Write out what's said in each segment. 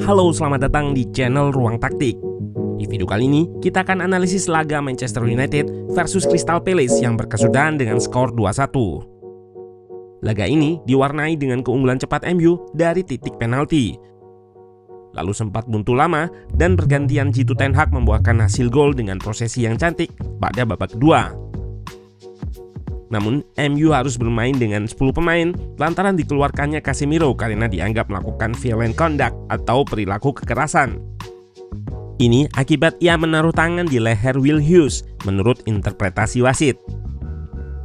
Halo, selamat datang di channel Ruang Taktik. Di video kali ini, kita akan analisis laga Manchester United versus Crystal Palace yang berkesudahan dengan skor 2-1. Laga ini diwarnai dengan keunggulan cepat MU dari titik penalti. Lalu sempat buntu lama dan pergantian Jitu Ten Hag membuahkan hasil gol dengan prosesi yang cantik pada babak kedua. Namun, MU harus bermain dengan 10 pemain lantaran dikeluarkannya Casemiro karena dianggap melakukan violent conduct atau perilaku kekerasan. Ini akibat ia menaruh tangan di leher Will Hughes menurut interpretasi wasit.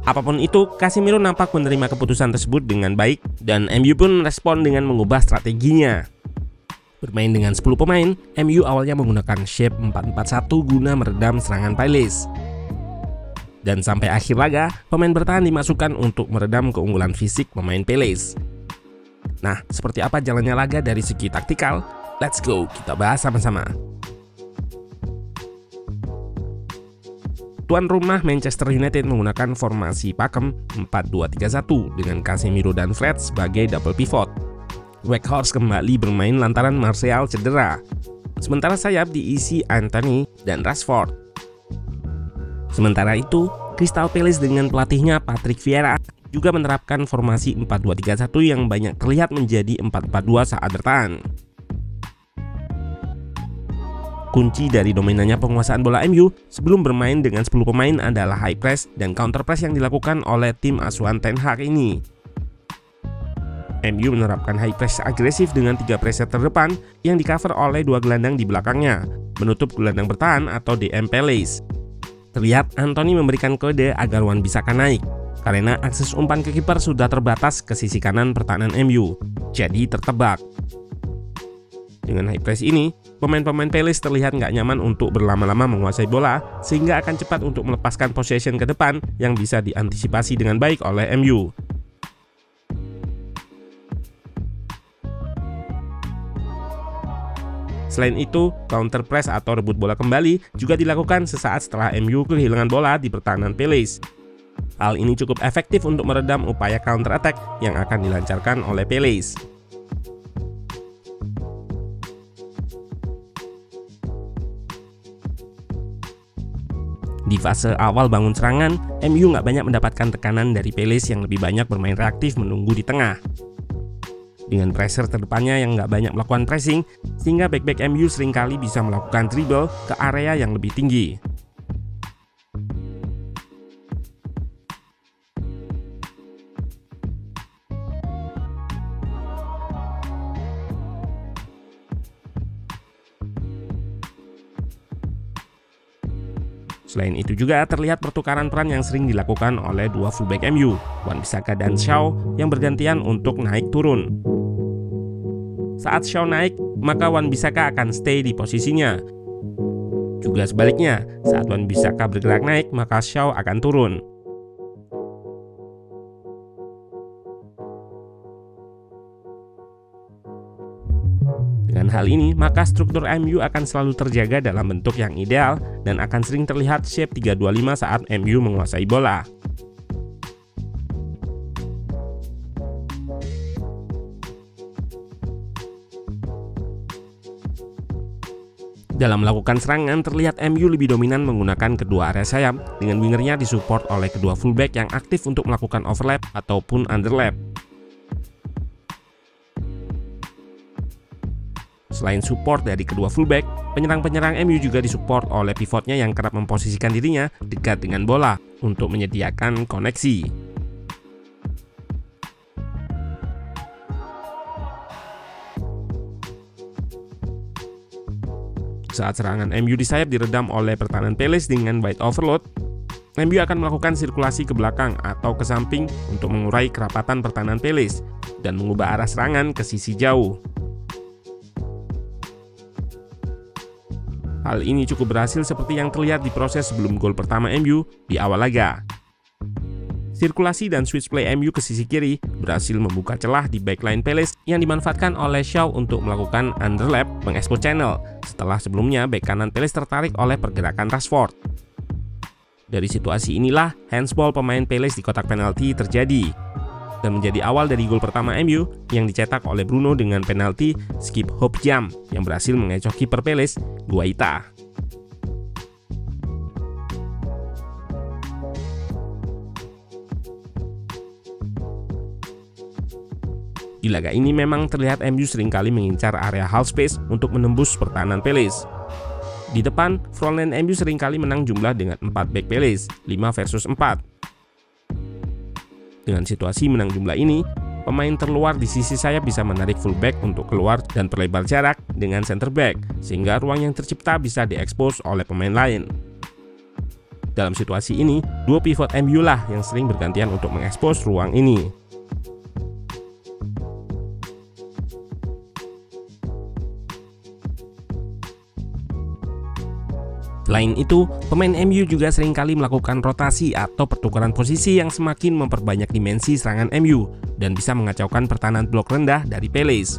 Apapun itu, Casemiro nampak menerima keputusan tersebut dengan baik dan MU pun merespon dengan mengubah strateginya. Bermain dengan 10 pemain, MU awalnya menggunakan shape 4-4-1 guna meredam serangan Palace. Dan sampai akhir laga, pemain bertahan dimasukkan untuk meredam keunggulan fisik pemain Palace. Nah, seperti apa jalannya laga dari segi taktikal? Let's go, kita bahas sama-sama. Tuan rumah Manchester United menggunakan formasi pakem 4-2-3-1 dengan Casemiro dan Fred sebagai double pivot. Weghorst kembali bermain lantaran Martial cedera. Sementara sayap diisi Antony dan Rashford. Sementara itu, Crystal Palace dengan pelatihnya Patrick Vieira juga menerapkan formasi 4-2-3-1 yang banyak terlihat menjadi 4-4-2 saat bertahan. Kunci dari dominannya penguasaan bola MU sebelum bermain dengan 10 pemain adalah high press dan counter press yang dilakukan oleh tim asuhan Ten Hag ini. MU menerapkan high press agresif dengan 3 preset terdepan yang di-cover oleh 2 gelandang di belakangnya, menutup gelandang bertahan atau DM Palace. Terlihat Antony memberikan kode agar Wan-Bissaka naik, karena akses umpan ke kiper sudah terbatas ke sisi kanan pertahanan MU, jadi tertebak. Dengan high press ini, pemain-pemain Palace terlihat nggak nyaman untuk berlama-lama menguasai bola, sehingga akan cepat untuk melepaskan possession ke depan yang bisa diantisipasi dengan baik oleh MU. Selain itu, counter press atau rebut bola kembali juga dilakukan sesaat setelah MU kehilangan bola di pertahanan Palace. Hal ini cukup efektif untuk meredam upaya counter attack yang akan dilancarkan oleh Palace. Di fase awal bangun serangan, MU nggak banyak mendapatkan tekanan dari Palace yang lebih banyak bermain reaktif menunggu di tengah. Dengan pressure terdepannya yang nggak banyak melakukan pressing, sehingga back-back MU seringkali bisa melakukan dribble ke area yang lebih tinggi. Selain itu juga terlihat pertukaran peran yang sering dilakukan oleh 2 fullback MU, Wan-Bissaka dan Shaw, yang bergantian untuk naik turun. Saat Shaw naik, maka Wan-Bissaka akan stay di posisinya. Juga sebaliknya, saat Wan-Bissaka bergerak naik, maka Shaw akan turun. Dengan hal ini, maka struktur MU akan selalu terjaga dalam bentuk yang ideal dan akan sering terlihat shape 3-2-5 saat MU menguasai bola. Dalam melakukan serangan, terlihat MU lebih dominan menggunakan kedua area sayap dengan wingernya disupport oleh kedua fullback yang aktif untuk melakukan overlap ataupun underlap. Selain support dari kedua fullback, penyerang-penyerang MU juga disupport oleh pivotnya yang kerap memposisikan dirinya dekat dengan bola untuk menyediakan koneksi. Saat serangan MU di sayap diredam oleh pertahanan Palace dengan wide overload, MU akan melakukan sirkulasi ke belakang atau ke samping untuk mengurai kerapatan pertahanan Palace dan mengubah arah serangan ke sisi jauh. Hal ini cukup berhasil seperti yang terlihat di proses sebelum gol pertama MU di awal laga. Sirkulasi dan switch play MU ke sisi kiri berhasil membuka celah di backline Palace yang dimanfaatkan oleh Shaw untuk melakukan underlap mengekspos channel setelah sebelumnya back kanan Palace tertarik oleh pergerakan Rashford. Dari situasi inilah handsball pemain Palace di kotak penalti terjadi. dan menjadi awal dari gol pertama MU yang dicetak oleh Bruno dengan penalti skip hop jump yang berhasil mengecoh kiper Palace, Guaita. Di laga ini memang terlihat MU seringkali mengincar area half space untuk menembus pertahanan Palace. Di depan, frontline MU seringkali menang jumlah dengan 4 back Palace, 5 versus 4. Dengan situasi menang jumlah ini, pemain terluar di sisi sayap bisa menarik fullback untuk keluar dan perlebar jarak dengan center back, sehingga ruang yang tercipta bisa diekspos oleh pemain lain. Dalam situasi ini, dua pivot MU lah yang sering bergantian untuk mengekspos ruang ini. Selain itu, pemain MU juga seringkali melakukan rotasi atau pertukaran posisi yang semakin memperbanyak dimensi serangan MU dan bisa mengacaukan pertahanan blok rendah dari Palace.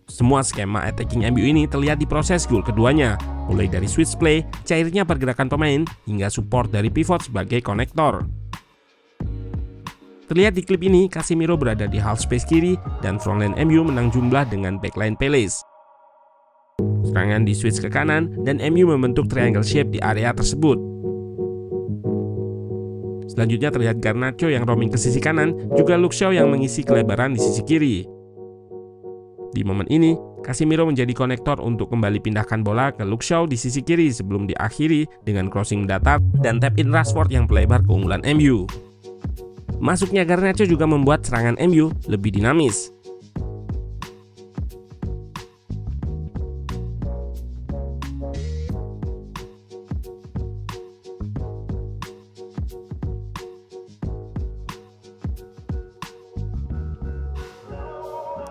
Semua skema attacking MU ini terlihat di proses gol keduanya, mulai dari switch play, cairnya pergerakan pemain, hingga support dari pivot sebagai konektor. Terlihat di klip ini, Casemiro berada di half space kiri dan frontline MU menang jumlah dengan backline Palace. Serangan di switch ke kanan dan MU membentuk triangle shape di area tersebut. Selanjutnya terlihat Garnacho yang roaming ke sisi kanan, juga Luke Shaw yang mengisi kelebaran di sisi kiri. Di momen ini, Casemiro menjadi konektor untuk kembali pindahkan bola ke Luke Shaw di sisi kiri sebelum diakhiri dengan crossing mendatar dan tap in Rashford yang pelebar keunggulan MU. Masuknya Garnacho juga membuat serangan MU lebih dinamis.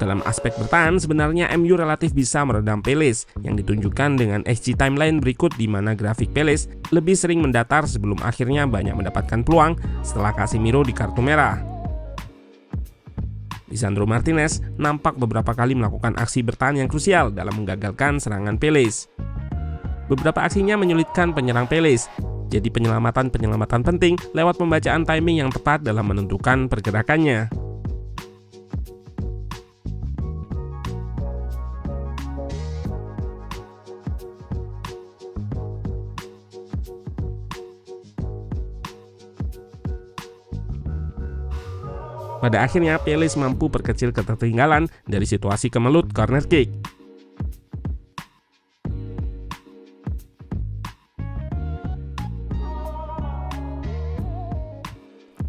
Dalam aspek bertahan, sebenarnya MU relatif bisa meredam Palace yang ditunjukkan dengan XG timeline berikut, di mana grafik Palace lebih sering mendatar sebelum akhirnya banyak mendapatkan peluang setelah Casemiro di kartu merah. Lisandro Martinez nampak beberapa kali melakukan aksi bertahan yang krusial dalam menggagalkan serangan Palace. Beberapa aksinya menyulitkan penyerang Palace, jadi penyelamatan penting lewat pembacaan timing yang tepat dalam menentukan pergerakannya. Pada akhirnya, Palace mampu perkecil ketertinggalan dari situasi kemelut corner kick.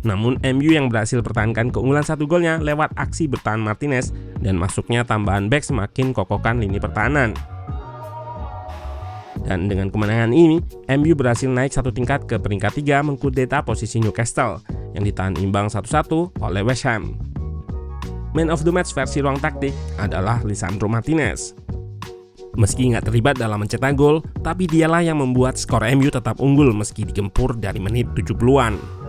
Namun, MU yang berhasil pertahankan keunggulan 1 golnya lewat aksi bertahan Martinez dan masuknya tambahan back semakin kokohkan lini pertahanan. Dan dengan kemenangan ini, MU berhasil naik 1 tingkat ke peringkat 3 mengkudeta posisi Newcastle yang ditahan imbang 1-1 oleh West Ham. Man of the match versi ruang taktik adalah Lisandro Martinez. Meski nggak terlibat dalam mencetak gol, tapi dialah yang membuat skor MU tetap unggul meski digempur dari menit 70-an.